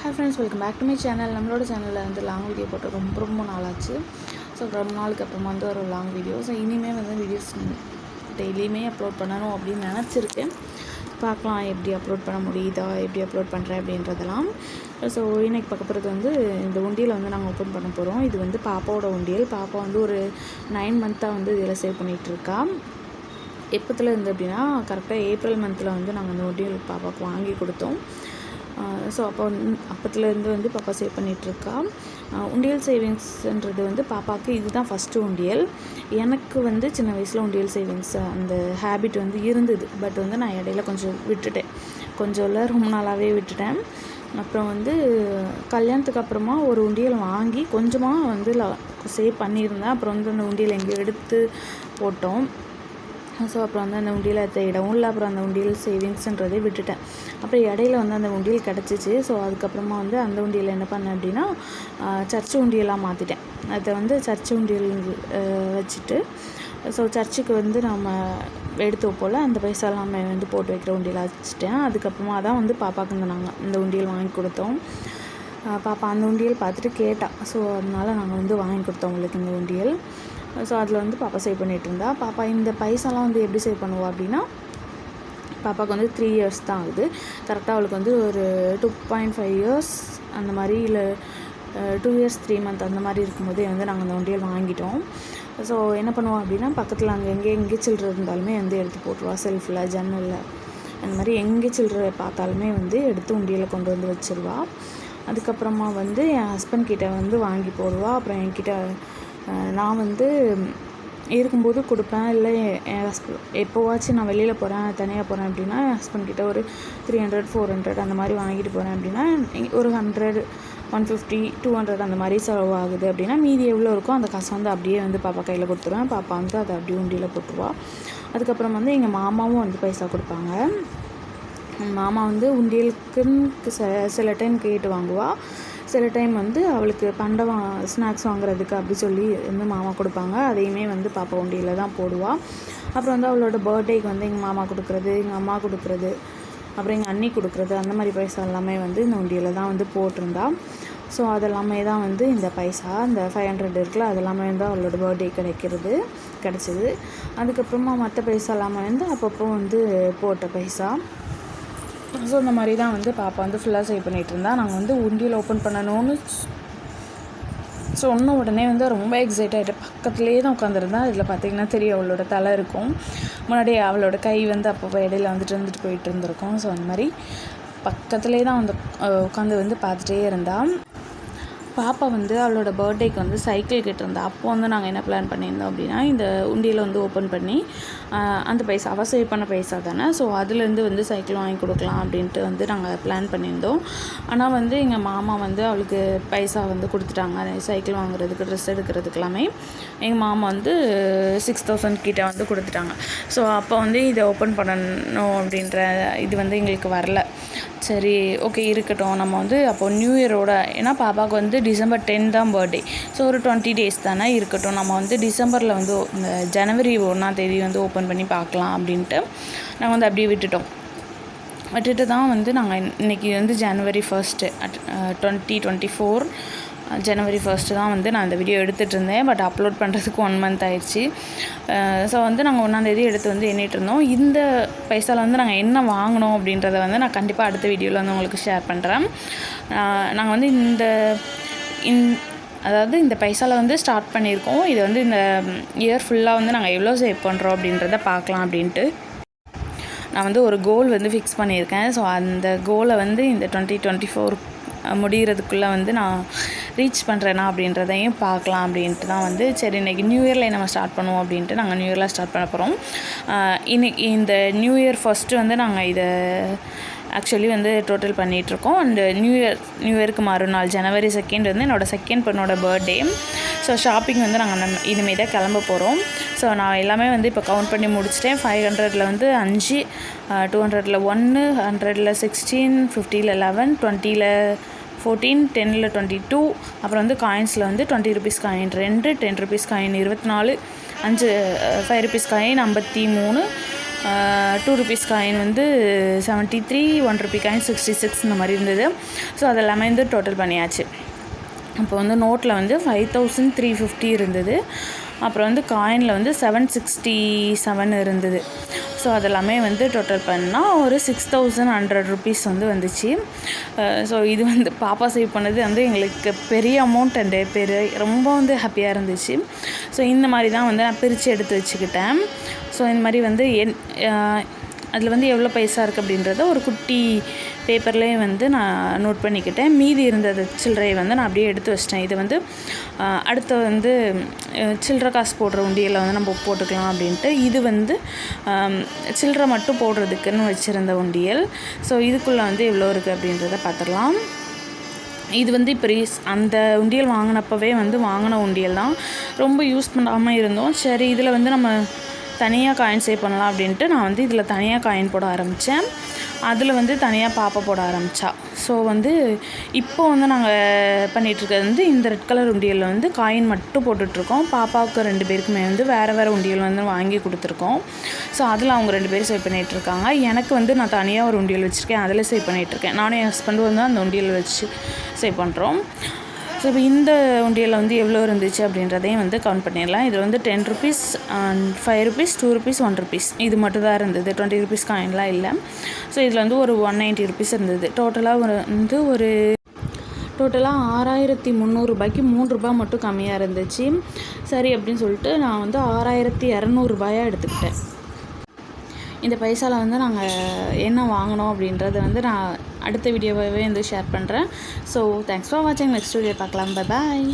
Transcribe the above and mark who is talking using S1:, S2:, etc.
S1: Hi friends, welcome back to my channel. நம்மளோட சேனலில் வந்து லாங் வீடியோ போட்டு ரொம்ப நாளாச்சு. ஸோ ரொம்ப நாளுக்கு அப்புறமா வந்து ஒரு லாங் வீடியோ. ஸோ இனிமேல் வந்து வீடியோஸ் டெய்லியுமே அப்லோட் பண்ணணும் அப்படின்னு நினச்சிருக்கேன். பார்க்கலாம் எப்படி அப்லோட் பண்ண முடியுதா, எப்படி அப்லோட் பண்ணுறேன் அப்படின்றதெல்லாம். ஸோ இன்றைக்கி பார்க்க போகிறது வந்து இந்த உண்டியலை வந்து நாங்கள் ஓப்பன் பண்ண போகிறோம். இது வந்து பாப்பாவோட உண்டியல். பாப்பா வந்து ஒரு 9 மந்த்தாக வந்து இதில் சேவ் பண்ணிகிட்ருக்கா. எப்போத்துல இருந்து அப்படின்னா கரெக்டாக ஏப்ரல் மந்தில் வந்து நாங்கள் அந்த உண்டியல் பாப்பாவுக்கு வாங்கி கொடுத்தோம். ஸோ அப்போத்துலேருந்து வந்து பாப்பா சேவ் பண்ணிகிட்ருக்கா. உண்டியல் சேவிங்ஸ்ன்றது வந்து பாப்பாவுக்கு இதுதான் ஃபஸ்ட்டு உண்டியல். எனக்கு வந்து சின்ன வயசில் உண்டியல் சேவிங்ஸ் அந்த ஹேபிட் வந்து இருந்தது. பட் வந்து நான் இடையில கொஞ்சம் விட்டுட்டேன். கொஞ்சம் இல்லை, ரொம்ப நாளாகவே விட்டுட்டேன். அப்புறம் வந்து கல்யாணத்துக்கு அப்புறமா ஒரு உண்டியல் வாங்கி கொஞ்சமாக வந்து சேவ் பண்ணியிருந்தேன். அப்புறம் வந்து அந்த உண்டியல் எங்கேயோ எடுத்து போட்டோம். ஸோ அப்புறம் வந்து அந்த உண்டியல் இடவும் இல்லை. அப்புறம் அந்த உண்டியல் சேவிங்ஸ்ன்றதே விட்டுட்டேன். அப்புறம் இடையில வந்து அந்த உண்டியல் கிடச்சிச்சு. ஸோ அதுக்கப்புறமா வந்து அந்த உண்டியல் என்ன பண்ணேன் அப்படின்னா சர்ச்சு உண்டியலாக மாற்றிட்டேன். அதை வந்து சர்ச்சு உண்டியல் வச்சுட்டு, ஸோ சர்ச்சுக்கு வந்து நம்ம எடுத்து போல் அந்த பைசா எல்லாமே வந்து போட்டு வைக்கிற உண்டியலாக வச்சுட்டேன். அதுக்கப்புறமா தான் வந்து பாப்பாவுக்கு நாங்கள் இந்த உண்டியல் வாங்கி கொடுத்தோம். பாப்பா அந்த உண்டியல் பார்த்துட்டு கேட்டா. ஸோ அதனால் நாங்கள் வந்து வாங்கி கொடுத்தோம் உங்களுக்கு இந்த உண்டியல். ஸோ அதில் வந்து பாப்பா சேவ் பண்ணிகிட்டு இருந்தா. பாப்பா இந்த பைசாலாம் வந்து எப்படி சேவ் பண்ணுவா அப்படின்னா, பாப்பாவுக்கு வந்து 3 இயர்ஸ் தான் ஆகுது. கரெக்டாக அவளுக்கு வந்து ஒரு 2.5 இயர்ஸ் அந்த மாதிரி, இல்லை 2 இயர்ஸ் 3 மந்த் அந்த மாதிரி இருக்கும்போதே வந்து நாங்கள் அந்த உண்டியல் வாங்கிட்டோம். ஸோ என்ன பண்ணுவோம் அப்படின்னா, பக்கத்தில் அங்கே எங்கே சில்லறை இருந்தாலுமே வந்து எடுத்து போட்டுருவா. செல்ஃபில், ஜன்னலில், அந்த மாதிரி எங்கே சில்லறை பார்த்தாலுமே வந்து எடுத்து உண்டியலை கொண்டு வந்து வச்சுருவா. அதுக்கப்புறமா வந்து என் ஹஸ்பண்ட் கிட்டே வந்து வாங்கி போடுவா. அப்புறம் என்கிட்ட நான் வந்து இருக்கும்போது கொடுப்பேன். இல்லை என் எப்போவாச்சும் நான் வெளியில் போகிறேன், தனியாக போகிறேன் அப்படின்னா என் ஹஸ்பண்ட் கிட்டே ஒரு 300 400 அந்த மாதிரி வாங்கிட்டு போகிறேன் அப்படின்னா ஒரு 100 150 200 அந்த மாதிரி செலவாகுது அப்படின்னா மீதி எவ்வளோ இருக்கோ அந்த காசை வந்து அப்படியே வந்து பாப்பா கையில் கொடுத்துருவேன். பாப்பா வந்து அதை அப்படியே உண்டியில் போட்டுருவா. அதுக்கப்புறம் வந்து எங்கள் மாமாவும் வந்து பைசா கொடுப்பாங்க. மாமா வந்து உண்டியலுக்குன்னு சில டைம் கேட்டு வாங்குவா. சில டைம் வந்து அவளுக்கு ஸ்நாக்ஸ் வாங்குறதுக்கு அப்படி சொல்லி வந்து மாமா கொடுப்பாங்க. அதையுமே வந்து பாப்பா உண்டியில் தான் போடுவாள். அப்புறம் வந்து அவளோட பர்த்டேக்கு வந்து எங்கள் மாமா கொடுக்குறது, எங்கள் அம்மா கொடுக்குறது, அப்புறம் எங்கள் அண்ணி கொடுக்குறது, அந்த மாதிரி பைசா எல்லாமே வந்து இந்த உண்டியில் தான் வந்து போட்டிருந்தா. ஸோ அதெல்லாமே தான் வந்து இந்த பைசா, இந்த 500 இருக்குல்ல, அதெல்லாமே வந்து அவளோட பர்த்டே கிடச்சிது. அதுக்கப்புறமா மற்ற பைசா எல்லாமே வந்து அப்பப்போ வந்து போட்ட பைசா. ஸோ இந்த மாதிரி தான் வந்து பாப்பா வந்து ஃபுல்லாக சேவ் பண்ணிகிட்டு இருந்தா. நாங்கள் வந்து உண்டியல் ஓப்பன் பண்ணணும்னு சொன்ன உடனே வந்து ரொம்ப எக்ஸைட் ஆகிட்டு பக்கத்துலேயே தான் உட்காந்துருந்தா. இதில் பார்த்திங்கன்னா தெரியும், அவளோட தலை இருக்கும். முன்னாடி அவளோட கை வந்து அப்பப்போ இடையில வந்துட்டு போயிட்டு இருந்திருக்கும். ஸோ அந்த மாதிரி பக்கத்துலேயே தான் வந்து உட்காந்து வந்து பார்த்துட்டே இருந்தாள். பாப்பா வந்து அவளோட பர்த்டேக்கு வந்து சைக்கிள் கேட்டிருந்தா. அப்போ வந்து நாங்கள் என்ன பிளான் பண்ணியிருந்தோம் அப்படின்னா, இந்த உண்டியில் வந்து ஓப்பன் பண்ணி அந்த பைசா அவள் சேவ் பண்ண பைசா தானே, ஸோ அதுலேருந்து வந்து சைக்கிள் வாங்கி கொடுக்கலாம் அப்படின்ட்டு வந்து நாங்கள் பிளான் பண்ணியிருந்தோம். ஆனால் வந்து எங்கள் மாமா வந்து அவளுக்கு பைசா வந்து கொடுத்துட்டாங்க. சைக்கிள் வாங்குறதுக்கு, ட்ரெஸ் எடுக்கிறதுக்கு எல்லாமே எங்கள் மாமா வந்து 6000 கிட்டே வந்து கொடுத்துட்டாங்க. ஸோ அப்போ வந்து இதை ஓப்பன் பண்ணணும் அப்படின்ற இது வந்து எங்களுக்கு வரல. சரி, ஓகே இருக்கட்டும். நம்ம வந்து அப்போது நியூ இயரோட, ஏன்னா பாப்பாவுக்கு வந்து December 10 தான் பர்த்டே. ஸோ ஒரு 20 days தானே இருக்கட்டும். நம்ம வந்து டிசம்பரில் வந்து இந்த ஜனவரி 1 வந்து ஓப்பன் பண்ணி பார்க்கலாம் அப்படின்ட்டு நாங்கள் வந்து அப்படியே விட்டுட்டு தான் வந்து நாங்கள் இன்றைக்கி வந்து January 1 2024 January 1 தான் வந்து நான் இந்த வீடியோ எடுத்துகிட்டு இருந்தேன். பட் அப்லோட் பண்ணுறதுக்கு 1 month ஆயிடுச்சு. ஸோ வந்து நாங்கள் 1 எடுத்து வந்து எண்ணிட்டு இருந்தோம். இந்த பைசாவில் வந்து நாங்கள் என்ன வாங்கினோம் அப்படின்றத வந்து நான் கண்டிப்பாக அடுத்த வீடியோவில் வந்து உங்களுக்கு ஷேர் பண்ணுறேன். நாங்கள் வந்து அதாவது இந்த பைசாவில் வந்து ஸ்டார்ட் பண்ணியிருக்கோம். இது வந்து இந்த இயர் ஃபுல்லாக வந்து நாங்கள் எவ்வளோ சேவ் பண்ணுறோம் அப்படின்றத பார்க்கலாம் அப்படின்ட்டு நான் வந்து ஒரு கோல் வந்து ஃபிக்ஸ் பண்ணியிருக்கேன். ஸோ அந்த கோலை வந்து இந்த 2024 முடிகிறதுக்குள்ளே வந்து நான் ரீச் பண்ணுறேன்னா அப்படின்றதையும் பார்க்கலாம் அப்படின்ட்டு தான் வந்து சரி இன்றைக்கி நியூ இயரில் நம்ம ஸ்டார்ட் பண்ணுவோம் அப்படின்ட்டு நாங்கள் நியூ இயரில் ஸ்டார்ட் பண்ண போகிறோம். இன்னைக்கு இந்த நியூ இயர் ஃபஸ்ட்டு வந்து நாங்கள் இதை ஆக்சுவலி வந்து டோட்டல் பண்ணிகிட்ருக்கோம். அண்ட் நியூ இயருக்கு மறுநாள் January 2 வந்து என்னோடய செகண்ட் பொண்ணோட பர்த்டே. ஸோ ஷாப்பிங் வந்து நாங்கள் இனிமேல் தான் கிளம்ப போகிறோம். ஸோ நான் எல்லாமே வந்து இப்போ கவுண்ட் பண்ணி முடிச்சிட்டேன். 500 வந்து 5, 200 1, 100 16, 50 11, 20 14, 10 22, அப்புறம் வந்து காயின்ஸில் வந்து 20 rupees coin 2, 10 rupees coin 24, 5 5 rupees coin 53, 2 rupees coin வந்து 73, 1 ரூபி காயின் 66 இந்த மாதிரி இருந்தது. ஸோ அதெல்லாமே வந்து டோட்டல் பண்ணியாச்சு. அப்போ வந்து நோட்டில் வந்து 5350 இருந்தது. அப்புறம் வந்து காயினில் வந்து 767 இருந்தது. ஸோ அதெல்லாமே வந்து டோட்டல் பண்ணால் ஒரு 6100 ருபீஸ் வந்து வந்துச்சு. ஸோ இது வந்து பாப்பா சேவ் பண்ணது வந்து எங்களுக்கு பெரிய அமௌண்ட் அண்டு ரொம்ப வந்து ஹாப்பியாக இருந்துச்சு. ஸோ இந்த மாதிரி தான் வந்து நான் பிரித்து எடுத்து வச்சுக்கிட்டேன். ஸோ இந்த மாதிரி வந்து அதில் வந்து எவ்வளோ பைசா இருக்குது அப்படின்றத ஒரு குட்டி பேப்பர்லேயே வந்து நான் நோட் பண்ணிக்கிட்டேன். மீதி இருந்தது சில்லறையை வந்து நான் அப்படியே எடுத்து வச்சிட்டேன். இது வந்து அடுத்து வந்து சில்லறை காசு போடுற உண்டியலில் வந்து நம்ம போட்டுக்கலாம் அப்படின்ட்டு. இது வந்து சில்லறை மட்டும் போடுறதுக்குன்னு வச்சுருந்த உண்டியல். ஸோ இதுக்குள்ளே வந்து எவ்வளோ இருக்குது அப்படின்றத பார்த்துடலாம். இது வந்து இப்போ அந்த உண்டியல் வாங்கினப்பவே வந்து வாங்கின உண்டியல் தான். ரொம்ப யூஸ் பண்ணாமல் இருந்தோம். சரி இதில் வந்து நம்ம தனியாக காயின் சேவ் பண்ணலாம் அப்படின்ட்டு நான் வந்து இதில் தனியாக காயின் போட ஆரம்பித்தேன். அதில் வந்து தனியாக பாப்பா போட ஆரம்பித்தா. ஸோ வந்து இப்போ வந்து நாங்கள் பண்ணிகிட்ருக்கிறது வந்து இந்த ரெட் கலர் உண்டியலில் வந்து காயின் மட்டும் போட்டுட்ருக்கோம். பாப்பாவுக்கு 2 பேருக்குமே வந்து வேறு உண்டியல் வந்து வாங்கி கொடுத்துருக்கோம். ஸோ அதில் அவங்க 2 பேரும் சேவ் பண்ணிகிட்ருக்காங்க. எனக்கு வந்து நான் தனியாக ஒரு உண்டியல் வச்சுருக்கேன், அதில் சேவ் பண்ணிகிட்ருக்கேன். நானும் என் ஹஸ்பண்டும் வந்து அந்த உண்டியல் வச்சு சேவ் பண்ணுறோம். ஸோ இப்போ இந்த உண்டியலில் வந்து எவ்வளோ இருந்துச்சு அப்படின்றதையும் வந்து கவுண்ட் பண்ணிடலாம். இதில் வந்து 10 rupees and 5 rupees, 2 rupees, 1 rupees இது மட்டும் தான் இருந்தது. 20 ருபீஸ் காயின்லாம் இல்லை. ஸோ இதில் வந்து ஒரு 190 ருபீஸ் இருந்தது. டோட்டலாக ஒரு 6300 ரூபாய்க்கு 3 ரூபாய் மட்டும் கம்மியாக இருந்துச்சு. சரி அப்படின்னு சொல்லிட்டு நான் வந்து 6200 ரூபாயாக எடுத்துக்கிட்டேன். இந்த பைசாவில் வந்து நாங்கள் என்ன வாங்கினோம் அப்படின்றத வந்து நான் அடுத்த வீடியோவே வந்து ஷேர் பண்ணுறேன். ஸோ தேங்க்ஸ் ஃபார் வாட்சிங். நெக்ஸ்ட் வீடியோ பார்க்கலாம். Bye bye.